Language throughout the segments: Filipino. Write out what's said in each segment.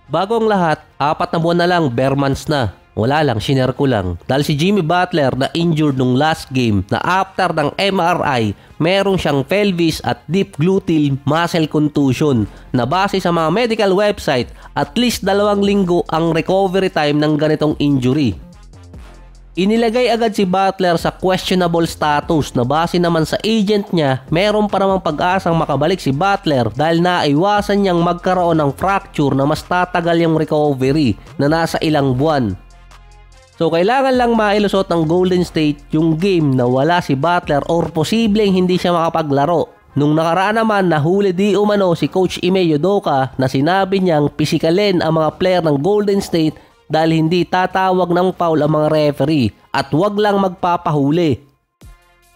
Bagong lahat, 4 na buwan na lang, bare months na. Wala lang, shinare ko lang. Dahil si Jimmy Butler na injured nung last game na after ng MRI, meron siyang pelvis at deep gluteal muscle contusion na base sa mga medical website, at least 2 linggo ang recovery time ng ganitong injury. Inilagay agad si Butler sa questionable status na base naman sa agent niya, meron pa namang pag-asang makabalik si Butler dahil naiwasan niyang magkaroon ng fracture na mas tatagal yung recovery na nasa ilang buwan. So kailangan lang mailusot ng Golden State yung game na wala si Butler or posibleng hindi siya makapaglaro. Nung nakaraan naman, nahuli di umano si Coach Ime Udoka na sinabi niyang pisikalin ang mga player ng Golden State dahil hindi tatawag ng foul ang mga referee at wag lang magpapahuli.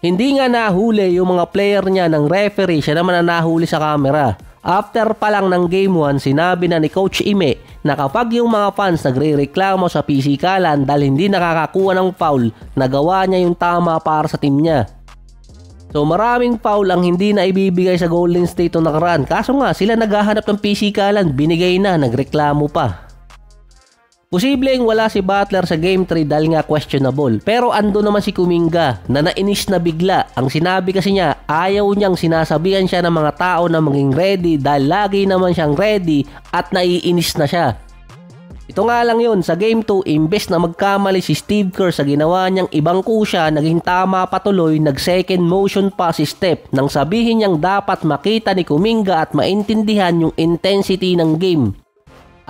Hindi nga nahuli yung mga player niya ng referee, siya naman na nahuli sa camera. After pa lang ng Game 1, sinabi na ni Coach Ime na kapag yung mga fans nagre-reklamo sa pisikalan dahil hindi nakakakuha ng foul, nagawa niya yung tama para sa team niya. So maraming foul ang hindi na ibibigay sa Golden State o nakaraan. Kaso nga sila naghahanap ng pisikalan, binigay na, nagreklamo pa. Posibleng wala si Butler sa Game 3 dahil nga questionable. Pero ando naman si Kuminga na nainis na bigla. Ang sinabi kasi niya, ayaw niyang sinasabihan siya ng mga tao na maging ready dahil lagi naman siyang ready at naiinis na siya. Ito nga lang yun, sa Game 2, imbes na magkamali si Steve Kerr sa ginawa niyang ibangko siya, naging tama patuloy, nag-second motion pa si Steph nang sabihin niyang dapat makita ni Kuminga at maintindihan yung intensity ng game.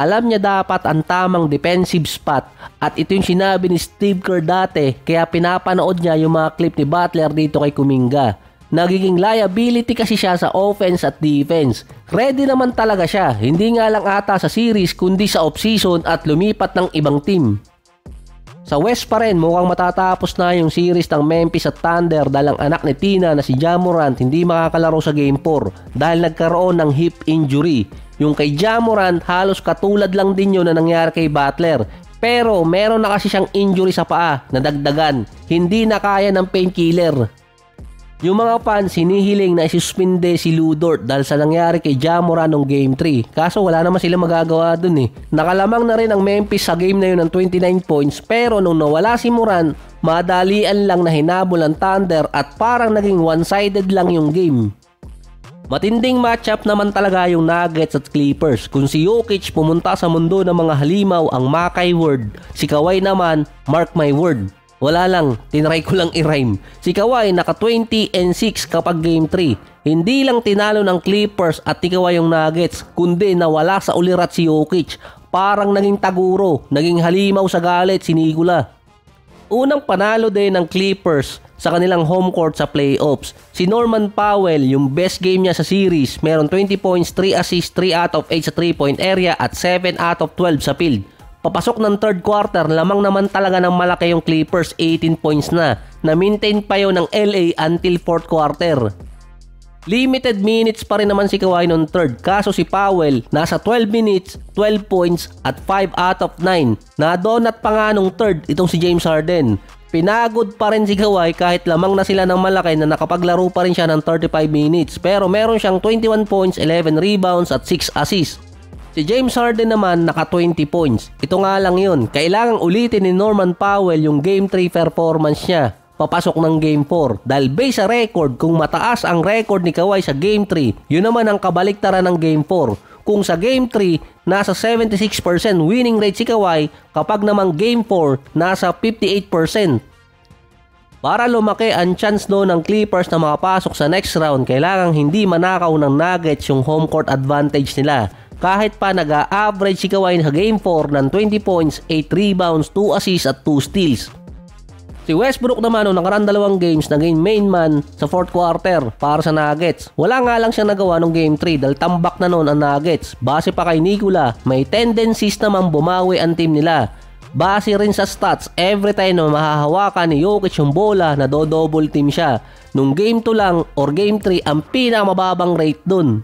Alam niya dapat ang tamang defensive spot at ito yung sinabi ni Steve Kerr dati, kaya pinapanood niya yung mga clip ni Butler dito kay Kuminga. Nagiging liability kasi siya sa offense at defense. Ready naman talaga siya, hindi nga lang ata sa series kundi sa off-season at lumipat ng ibang team. Sa West pa rin, mukhang matatapos na yung series ng Memphis at Thunder dahil ang anak ni Tina na si Ja Morant hindi makakalaro sa Game 4 dahil nagkaroon ng hip injury. Yung kay Ja Morant halos katulad lang din yun na nangyari kay Butler. Pero meron na kasi siyang injury sa paa na dagdagan. Hindi na kaya ng painkiller. Yung mga fans hinihiling na isuspinde si Lu Dort dahil sa nangyari kay Ja Morant noong Game 3. Kaso wala naman sila magagawa dun eh. Nakalamang na rin ang Memphis sa game na yun ng 29 points pero nung nawala si Morant, madalian lang na hinabol ang Thunder at parang naging one-sided lang yung game. Matinding matchup naman talaga yung Nuggets at Clippers. Kung si Jokic pumunta sa mundo ng mga halimaw ang Makai word, si Kawhi naman, mark my word. Wala lang, tinry ko lang i-rhyme. Si Kawhi naka 20-6 kapag Game 3. Hindi lang tinalo ng Clippers at ni Kawhi yung Nuggets, kundi nawala sa ulirat si Jokic. Parang naging taguro, naging halimaw sa galit si Nikola. Unang panalo din ng Clippers sa kanilang home court sa playoffs. Si Norman Powell, yung best game niya sa series, meron 20 points, 3 assists, 3 out of 8 sa 3-point area at 7 out of 12 sa field. Papasok ng third quarter, lamang naman talaga ng malaki yung Clippers, 18 points na. Na-maintain pa yun ng LA until fourth quarter. Limited minutes pa rin naman si Kawhi noong third, kaso si Powell nasa 12 minutes, 12 points at 5 out of 9. Na-donut pa nga nung third itong si James Harden. Pinagod pa rin si Kawhi kahit lamang na sila ng malaki na nakapaglaro pa rin siya ng 35 minutes pero meron siyang 21 points, 11 rebounds at 6 assists. Si James Harden naman naka 20 points. Ito nga lang yun, kailangang ulitin ni Norman Powell yung Game 3 performance niya papasok ng Game 4 dahil based sa record, kung mataas ang record ni Kawhi sa Game 3, yun naman ang kabaliktaran ng Game 4. Kung sa Game 3, nasa 76% winning rate si Kawhi, kapag namang Game 4, nasa 58%. Para lumaki ang chance no ng Clippers na makapasok sa next round, kailangang hindi manakaw ng Nuggets yung home court advantage nila. Kahit pa nag-a-average si Kawhi sa Game 4 ng 20 points, 8 rebounds, 2 assists at 2 steals. Si Westbrook naman noong nakaraan 2 games naging main man sa fourth quarter para sa Nuggets. Wala nga lang siya nagawa noong Game 3 dahil tambak na noon ang Nuggets. Base pa kay Nikola, may tendencies naman bumawi ang team nila. Base rin sa stats, every time na mahahawakan ni Jokic yung bola, na double team siya. Nung Game 2 lang or Game 3 ang pinakamababang rate dun.